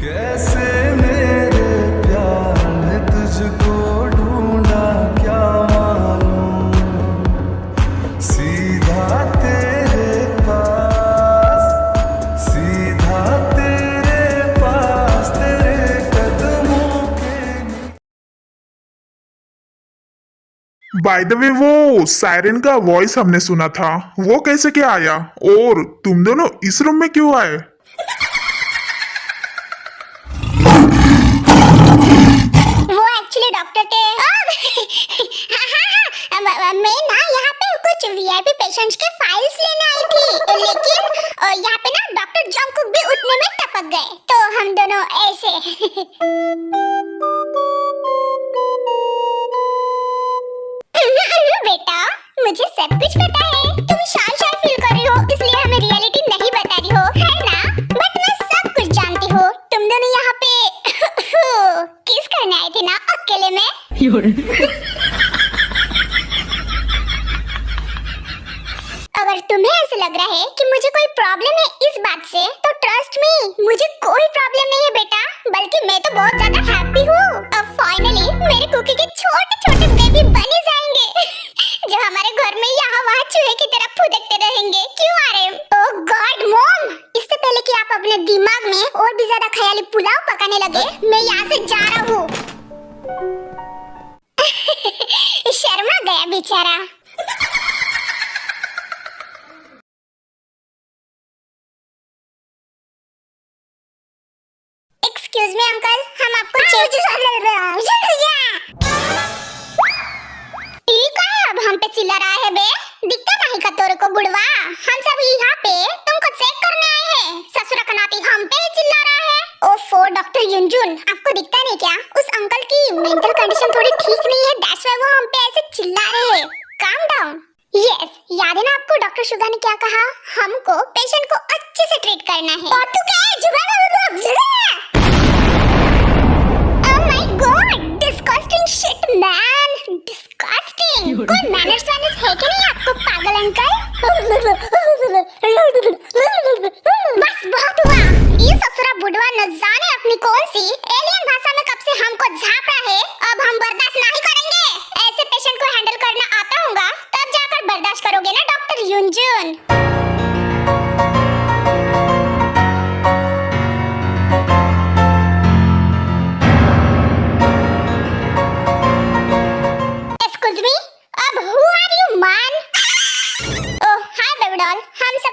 कैसे मेरे प्यार ने तुझको ढूंढा क्या मालूम, सीधा तेरे पास, सीधा तेरे पास, तेरे कदमों के। बाय द वे वो सायरन का वॉइस हमने सुना था, वो कैसे क्या आया और तुम दोनों इस रूम में क्यों आए? वो एक्चुअली डॉक्टर थे। हाँ, मैं ना यहाँ पे कुछ वीआईपी पेशेंट्स के फाइल्स लेने आई थी, लेकिन यहाँ पे ना डॉक्टर जंगकुक भी उतने में टपक गए, तो हम दोनों ऐसे। बेटा, मुझे सब कुछ पता है। तुम शाय फील कर रही हो, इसलिए हमें रियलिटी नहीं बता रही हो, है ना? बट मैं सब कुछ जानती हूँ। तुम दोनों यहाँ पे किस करने आए थे ना अकेले में? अगर तुम्हें ऐसे लग रहा है कि मुझे कोई प्रॉब्लम है इस बात से, तो ट्रस्ट मी, मुझे कोई प्रॉब्लम नहीं है बेटा, बल्कि मैं तो बहुत ज्यादा हैप्पी हूँ। अब फाइनली मेरे कुकी के छोटे छोटे बेबी बने जाएंगे जो हमारे घर में यहाँ वहाँ चूहे की तरह फुदकते रहेंगे। क्यों आ रहे? ओह गॉड मॉम, इससे पहले कि आप अपने दिमाग में और भी ज्यादा ख्याली पुलाव पकाने लगे, मैं यहाँ से जा रहा हूँ। शर्मा गया बेचारा। एक्सक्यूज मी अंकल, हम आपको अब हम पे चिल्ला रहा है बे? दिखता नहीं का तोरे को बुढ़वा? हम सब यहाँ पे तुमको चेक करने आए हैं। ससुरा का नाती हम पे ही चिल्ला रहा है। ओफो डॉक्टर युनजुन, आपको दिखता नहीं क्या? उस अंकल की मेंटल कंडीशन थोड़ी ठीक नहीं है, दैट्स व्हाई वो हम पे ऐसे चिल्ला रहे हैं। Calm down. यस, याद है ना आपको डॉक्टर शुगा ने क्या कहा? हमको पेशेंट को अच्छे से ट्रीट करना है। और तू क्या है जुबान? Oh my God, disgusting shit man, disgusting. कोई मैनर्स है कि नहीं आपको पागल अंकल? बस बहुत हुआ। ये ससुरा बुढ़वा न जाने अपनी कौन सी एलियन भाषा में कब से हमको झाप रहा है। अब हम बर्दाश्त नहीं करेंगे। ऐसे पेशेंट को हैंडल करना आता होगा तब जाकर बर्दाश्त करोगे ना डॉक्टर युनजुन।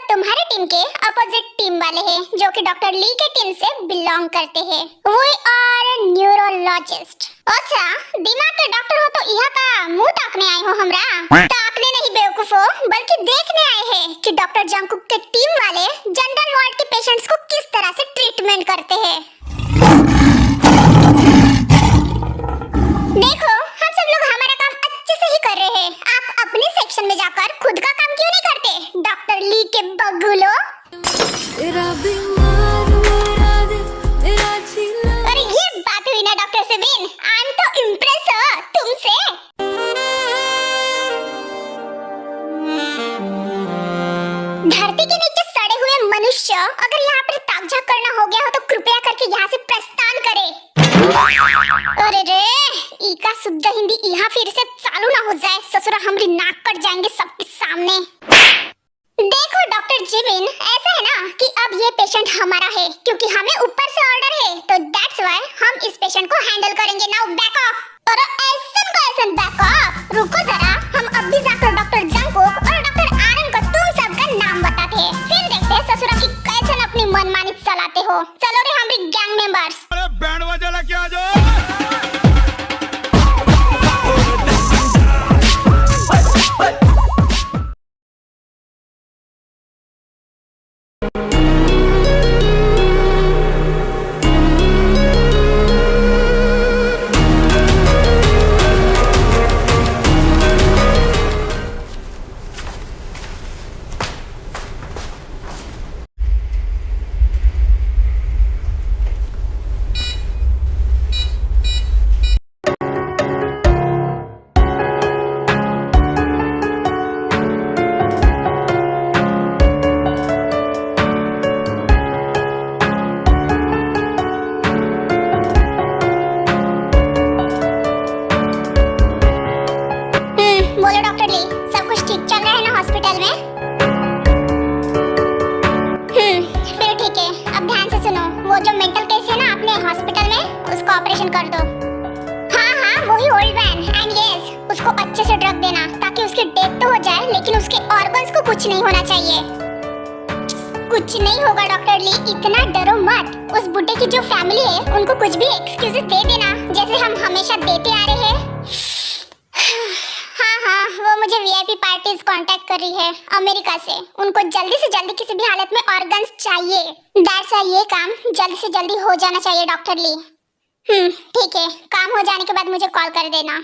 तुम्हारे टीम के अपोजिट टीम वाले हैं, जो कि डॉक्टर ली के टीम से बिलोंग करते हैं। We are neurologist. अच्छा, दिमाग के डॉक्टर हो तो यहाँ का मुंह ताकने आए हो हमरा? ताकने नहीं बेवकूफो, बल्कि देखने आए हैं कि डॉक्टर जंगकुक के टीम वाले जनरल वार्ड के पेशेंट्स को किस तरह से ट्रीटमेंट करते हैं। देखो, हम सब लोग हमारा काम अच्छे से ही कर रहे हैं। आप अपने सेक्शन में जाकर खुद का काम क्यों नहीं करते? डॉक्टर ली के बगुलो। अरे ये बात हुई ना डॉक्टर सेबिन, आई एम तो इम्प्रेस तुमसे। धरती के नीचे सड़े हुए मनुष्य अगर यहाँ पर ताकझाक करना हो गया हो तो कृपया करके यहाँ से प्रस्थान करे। अरे रे, इका शुद्ध हिंदी यहाँ फिर से चालू ना हो जाए, ससुरा हमारी नाक कट जाएंगे सबके सामने। देखो डॉक्टर जिमिन, ऐसा है ना कि अब ये पेशेंट हमारा है, क्योंकि हमें ऊपर से ऑर्डर है, तो दैट्स व्हाई हम इस पेशेंट को हैंडल करेंगे। Now back of. और ऐसन बैक ऑफ। रुको जरा, हम अब भी जाकर डॉक्टर जंगकुक और डॉक्टर आरन को तुम सबका नाम बताते हैं, फिर देखते हैं ससुरा की कैसे अपनी मनमानी चलाते हो। चलो रे हमारी गैंग मेंबर्स। अरे बैंड बजा लेके आ जाओ। वो जो मेंटल केस है ना अपने हॉस्पिटल में, उसका ऑपरेशन कर दो। हाँ हाँ वही ओल्ड मैन, एंड यस उसको अच्छे से ड्रग देना ताकि उसकी डेथ तो हो जाए लेकिन उसके ऑर्गन्स को कुछ नहीं होना चाहिए। कुछ नहीं होगा डॉक्टर ली, इतना डरो मत। उस बुड्ढे की जो फैमिली है उनको कुछ भी एक्सक्यूजेस दे देना जैसे हम हमेशा देते आ रहे हैं। हाँ हाँ वो मुझे वीआईपी पार्टीज कांटेक्ट कर रही है अमेरिका से, उनको जल्दी से जल्दी किसी भी हालत में ऑर्गन्स चाहिए। दैट्स व्हाई ये काम जल्दी से जल्दी हो जाना चाहिए डॉक्टर ली। ठीक है, काम हो जाने के बाद मुझे कॉल कर देना।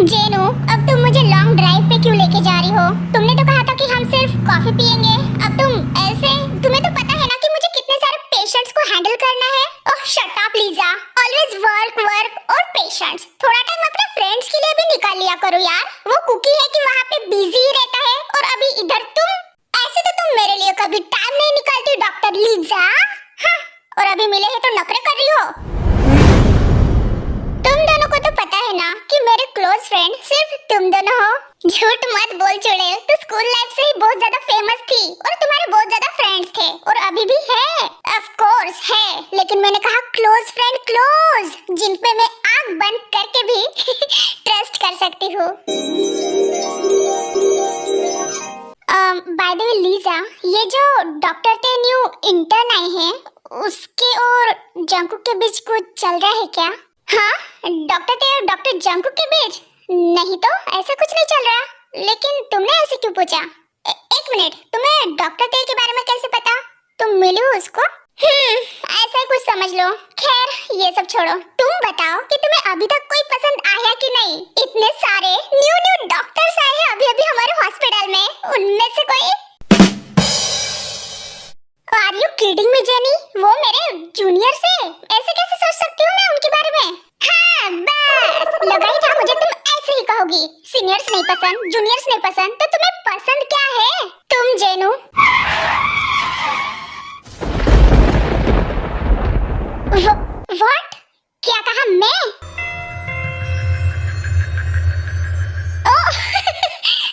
जेनू अब तुम मुझे लॉन्ग ड्राइव पे क्यों लेके जा रही हो? तुमने तो कहा था कि हम सिर्फ कॉफी पियेंगे, अब तुम ऐसे। तुम्हें तो पता है ना कि मुझे कितने सारे पेशेंट्स को हैंडल करना है। Oh shut up Lisa, always work work और पेशेंट्स। थोड़ा टाइम अपने फ्रेंड्स के लिए भी निकाल लिया करो यार। वो कुकी है कि वहाँ पे बिजी रहता है और अभी इधर तुम। ऐसे तो तुम मेरे लिए कभी टाइम नहीं निकालती डॉक्टर लीजा। हाँ, और अभी मिले है तो नखरे कर रही हो। तुम दोनों को तो पता है ना कि मेरे क्लोज फ्रेंड सिर्फ तुम दोनों हो। झूठ मत बोल चुड़ैल, तू स्कूल लाइफ से ही बहुत ज्यादा फेमस थी और तुम्हारे बहुत ज्यादा फ्रेंड्स थे और अभी भी है। ऑफ कोर्स है, लेकिन मैंने कहा क्लोज फ्रेंड, क्लोज, जिन पे मैं आंख बंद करके भी ट्रस्ट कर सकती हूँ। बाय द वे लीजा, ये जो डॉक्टर ते न्यू इंटर्न आई है उसके और जंकुक के बीच कुछ चल रहा है क्या? हाँ, डॉक्टर ते और डॉक्टर जंकुक के बीच? नहीं तो ऐसा कुछ नहीं चल रहा। लेकिन तुमने ऐसे क्यों पूछा? एक मिनट, तुम्हें डॉक्टर ते के बारे में कैसे पता? तुम मिली हो उसको? ऐसा ही कुछ समझ लो। खैर ये सब छोड़ो, तुम बताओ कि तुम्हें अभी तक कोई पसंद आया कि नहीं? इतने सारे न्यू डॉक्टर्स आए हैं अभी अभी हमारे हॉस्पिटल में, उनमें से कोई? Are you kidding me, jenny? वो मेरे जूनियर से, ऐसे कैसे सोच सकती हूँ मैं उनके बारे में? हाँ बस, लगा ही था मुझे तुम ऐसे ही कहोगी। सीनियर्स नहीं पसंद, जूनियर्स नहीं पसंद, तो तुम्हें पसंद क्या है? तुम जेनू। What? क्या कहा मैं? ओह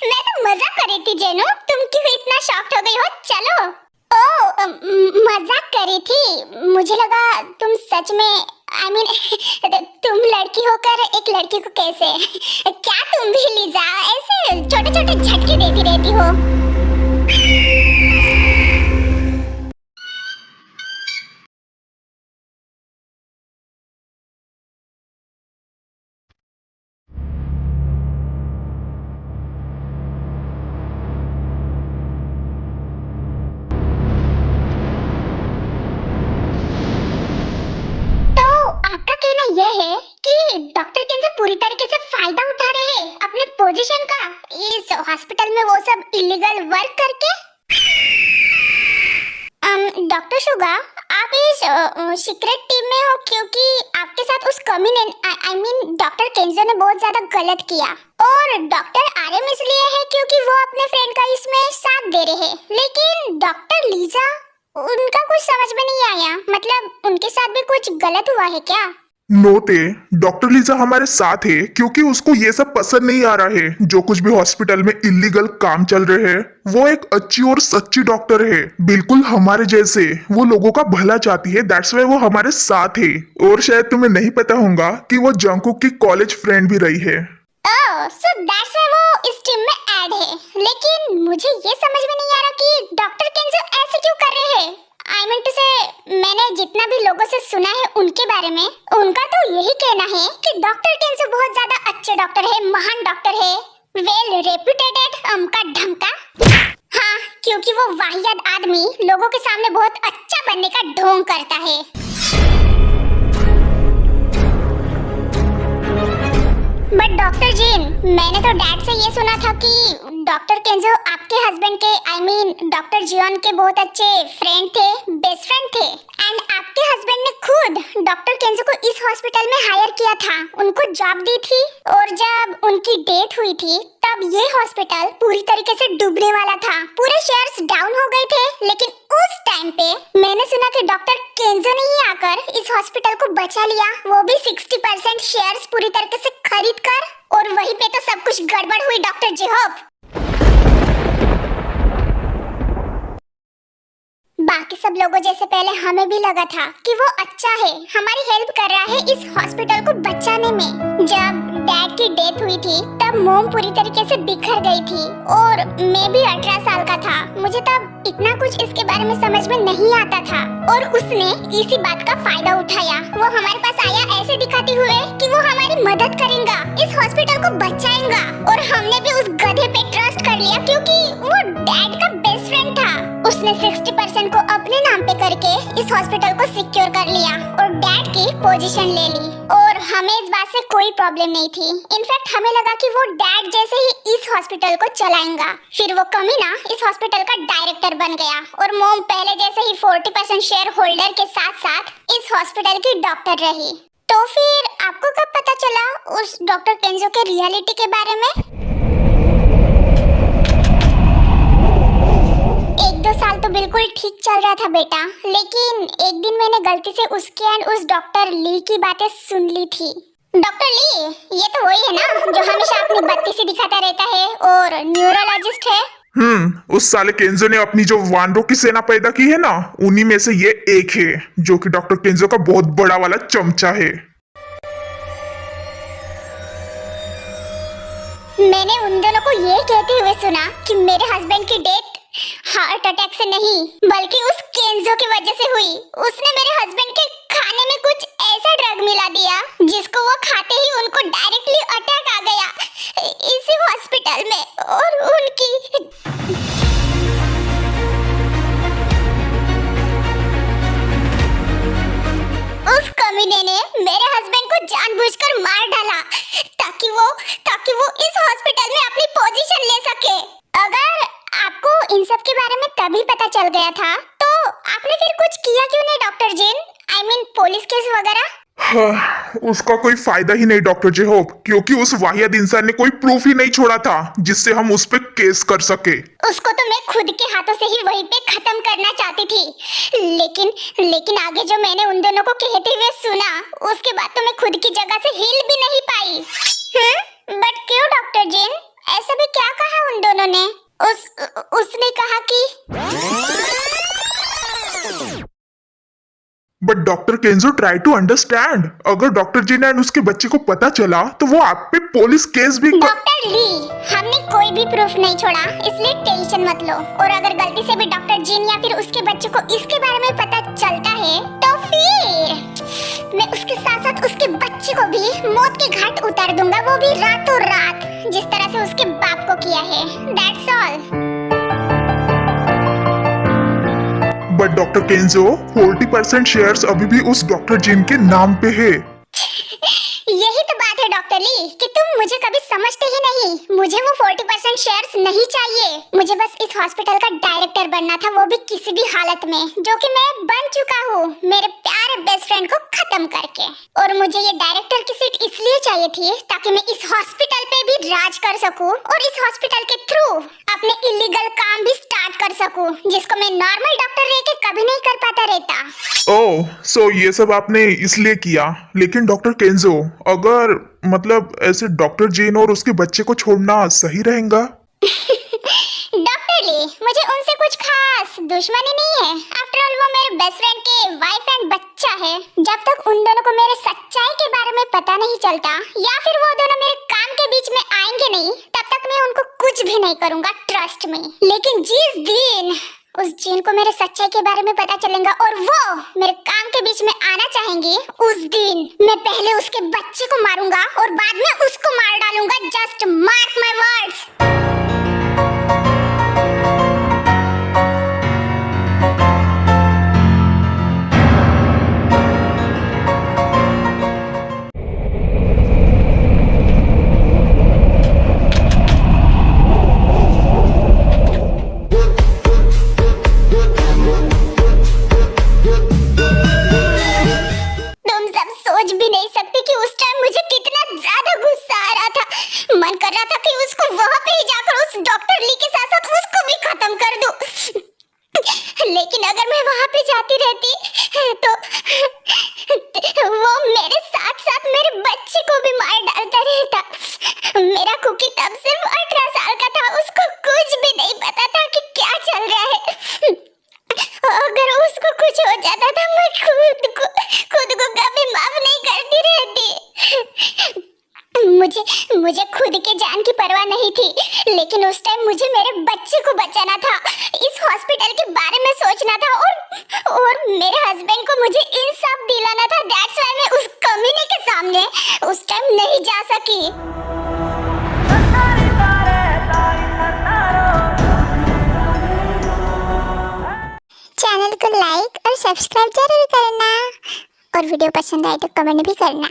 मैं तो मजाक कर रही थी जेनू, तुम क्यों इतना शॉक्ड हो गई हो? चलो। ओह मजाक कर रही थी, मुझे लगा तुम सच में, I mean, तुम लड़की होकर एक लड़की को कैसे, क्या तुम भी लीजा ऐसे छोटे छोटे झटके देती रहती हो? यह है कि डॉक्टर केंद्र पूरी तरीके से फायदा उठा रहे हैं अपने पोजीशन का इस हॉस्पिटल में, वो सब इलीगल वर्क करके। डॉक्टर शुगा, आप इस सीक्रेट टीम में हो क्योंकि आपके साथ उस कमीने, I mean डॉक्टर केंजो ने बहुत ज्यादा गलत किया, और डॉक्टर आरएम इसलिए है क्योंकि वो अपने फ्रेंड का इसमें साथ दे रहे हैं। लेकिन डॉक्टर लीजा, उनका कुछ समझ में नहीं आया, मतलब उनके साथ भी कुछ गलत हुआ है क्या? नोते, डॉक्टर लीजा हमारे साथ है क्योंकि उसको ये सब पसंद नहीं आ रहा है। जो कुछ भी हॉस्पिटल में इलीगल काम चल रहे हैं, वो एक अच्छी और सच्ची डॉक्टर है, बिल्कुल हमारे जैसे। वो लोगों का भला चाहती है, दैट्स व्हाई वो हमारे साथ है। और शायद तुम्हें नहीं पता होगा कि वो जंकुक की कॉलेज फ्रेंड भी रही है। ओह, सो दैट्स व्हाई वो इस टीम में ऐड है। लेकिन मुझे ये समझ में नहीं आ रहा कि डॉक्टर केंजो ऐसे क्यों कर रहे हैं। I mean to say, मैंने जितना भी लोगों से सुना है उनके बारे में, उनका तो यही कहना है कि डॉक्टर केंजो बहुत ज्यादा अच्छे डॉक्टर है, महान डॉक्टर है, वेल रेप्यूटेड, अमका ढमका। हाँ, क्योंकि वो वाहियात आदमी लोगों के सामने बहुत अच्छा बनने का ढोंग करता है। बट डॉक्टर जीन, मैंने तो डैड से ये सुना था कि डॉक्टर केंजो आपके हस्बैंड के डॉक्टर जियोन के बहुत अच्छे फ्रेंड थे, बेस्ट फ्रेंड थे। एंड आपके हस्बैंड ने खुद डॉक्टर केंजो को इस हॉस्पिटल में हायर किया था, उनको जॉब दी थी। और जब उनकी डेथ हुई थी तब ये हॉस्पिटल पूरी तरीके से डूबने वाला था, पूरे शेयर्स डाउन हो गए थे। लेकिन उस टाइम पे मैंने सुना कि डॉक्टर केंजो ने ही आकर इस हॉस्पिटल को बचा लिया, वो भी 60% शेयर्स पूरी तरीके से खरीद कर। और वहीं पे तो सब कुछ गड़बड़ हुई डॉक्टर जेहोब। बाकी सब लोगों जैसे पहले हमें भी लगा था कि वो अच्छा है, हमारी हेल्प कर रहा है इस हॉस्पिटल को बचाने में। जब डैड की डेथ हुई थी तब मोम पूरी तरीके से बिखर गई थी और मैं भी 18 साल का था। मुझे तब इतना कुछ इसके बारे में समझ में नहीं आता था और उसने इसी बात का फायदा उठाया। वो हमारे पास आया ऐसे दिखाते हुए कि वो हमारी मदद करेगा, इस हॉस्पिटल को बचाएगा। और हमने भी उस गधे पे ट्रस्ट कर लिया क्योंकि वो डैड का बेस्ट फ्रेंड था। उसने 60% को अपने नाम पे करके इस हॉस्पिटल को सिक्योर कर लिया और डैड की पोजीशन ले ली। और हमें इस बात से कोई प्रॉब्लम नहीं थी। इनफैक्ट हमें लगा कि वो डैड जैसे ही इस हॉस्पिटल को चलाएगा। फिर वो कमीना इस हॉस्पिटल का डायरेक्टर बन गया और मोम पहले जैसे ही 40% शेयर होल्डर के साथ साथ इस हॉस्पिटल की डॉक्टर रही। तो फिर आपको कब पता चला उस डॉक्टर केंजो के रियलिटी के बारे में? 1-2 साल तो बिल्कुल ठीक चल रहा था बेटा, लेकिन एक दिन मैंने गलती से उसके एंड उस डॉक्टर ली की बातें सुन ली थी। डॉक्टर ली, ये तो वही है ना जो हमेशा अपनी बत्ती से दिखाता रहता है और न्यूरोलॉजिस्ट है? उस साले केंजो ने अपनी जो वानरों की सेना पैदा की है ना, उन्हीं में से ये एक है जो कि डॉक्टर केंजो का बहुत बड़ा वाला चमचा है। मैंने उन दोनों को ये कहते हुए सुना कि मेरे हस्बैंड की डेथ हार्ट अटैक से नहीं बल्कि उस केंजो की वजह से हुई। उसने मेरे हस्बैंड के खाने में कुछ ऐसा ड्रग मिला दिया जिसको वो खाते ही उनको डायरेक्टली अटैक आ गया इसी हॉस्पिटल में। और उनकी उस कमीने ने मेरे हस्बैंड को जानबूझकर मार डाला ताकि वो इस हॉस्पिटल में अपनी पोजीशन ले सके। अगर आपको इन सब के बारे में तभी पता चल गया था तो आपने फिर कुछ किया क्यों नहीं डॉक्टर जिन? पुलिस केस वगैरह? उसका कोई फायदा ही नहीं डॉक्टर जेहोब, क्योंकि उस वाहियात इंसान ने कोई प्रूफ ही नहीं छोड़ा था जिससे हम उस पे केस कर सके। उसको तो मैं खुद के हाथों से ही वहीं पे खत्म करना चाहती थी, लेकिन आगे जो मैंने उन दोनों को कहते हुए सुना उसके बाद तो मैं खुद की जगह से हिल भी नहीं पाई। बट क्यों डॉक्टर जिन, ऐसा भी क्या कहा उन दोनों ने? उसने कहा कि बट डॉक्टर केंजो ट्राई टू अंडरस्टैंड, अगर डॉक्टर जिन एंड उसके बच्चे को पता चला तो वो आप पे पुलिस केस भी डॉक्टर ली, हमने कोई भी प्रूफ नहीं छोड़ा, इसलिए टेंशन मत लो। और अगर गलती से भी डॉक्टर जिन या फिर उसके बच्चे को इसके बारे में पता चलता है तो फिर मैं उसके साथ साथ उसके बच्चे को भी मौत के घाट उतार दूंगा, वो भी रातों रात, जिस तरह से उसके बाप को किया है। That's all. But doctor केंजो 40% shares अभी भी उस डॉक्टर जिन के नाम पे है। यही तो बात है डॉक्टर ली कि तुम मुझे कभी समझते ही नहीं। मुझे वो 40% शेयर्स नहीं चाहिए, मुझे बस इस हॉस्पिटल का डायरेक्टर बनना था, वो भी किसी भी हालत में, जो कि मैं बन चुका हूँ मेरे प्यारे बेस्ट फ्रेंड को खत्म करके। और मुझे ये डायरेक्टर की सीट इसलिए चाहिए थी ताकि मैं इस हॉस्पिटल पे भी राज कर सकूं और इस हॉस्पिटल के थ्रू अपने इलीगल काम भी स्टार्ट कर सकूं, जिसको मैं नॉर्मल डॉक्टर रह के कभी नहीं कर पाता रहता। ओह, सो ये सब आपने इसलिए किया। लेकिन डॉक्टर केंजो, अगर मतलब ऐसे डॉक्टर जिन और उसके बच्चे को छोड़ना सही रहेगा? डॉक्टर ली, मुझे उनसे कुछ खास दुश्मनी नहीं है। आफ्टर ऑल वो मेरे बेस्ट फ्रेंड के वाइफ एंड बच्चा है। जब तक उन दोनों को मेरे सच्चाई के बारे में पता नहीं चलता या फिर वो दोनों मेरे काम के बीच में आएंगे नहीं, तब तक मैं उनको कुछ भी नहीं करूंगा, ट्रस्ट में। लेकिन जिस दिन उस जिन को मेरे सच्चाई के बारे में पता चलेगा और वो मेरे काम के बीच में आना चाहेंगी, उस दिन मैं पहले उसके बच्चे को मारूंगा और बाद में उसको मार डालूंगा। Just mark my words. कि उसको वहां पे ही जाकर उस डॉक्टर ली के साथ साथ उसको भी खत्म कर दूं। लेकिन अगर मैं वहां पे जाती रहती तो वो मेरे साथ साथ मेरे बच्चे को भी मार डालता रहता। मेरा कुकी तब सिर्फ 18 साल का था, उसको कुछ भी नहीं पता था कि क्या चल रहा है। अगर उसको कुछ हो जाता था मैं खुद को कभी माफ नहीं करती रहती। मुझे खुद के जान की परवाह नहीं थी, लेकिन उस टाइम मुझे मेरे बच्चे को बचाना था, इस हॉस्पिटल के बारे में सोचना था और मेरे हस्बैंड को मुझे इंसाफ दिलाना था। दैट्स व्हाई मैं उस कमीने के सामने उस टाइम नहीं जा सकी। चैनल को लाइक और सब्सक्राइब जरूर करना और वीडियो पसंद आए तो कमेंट भी करना।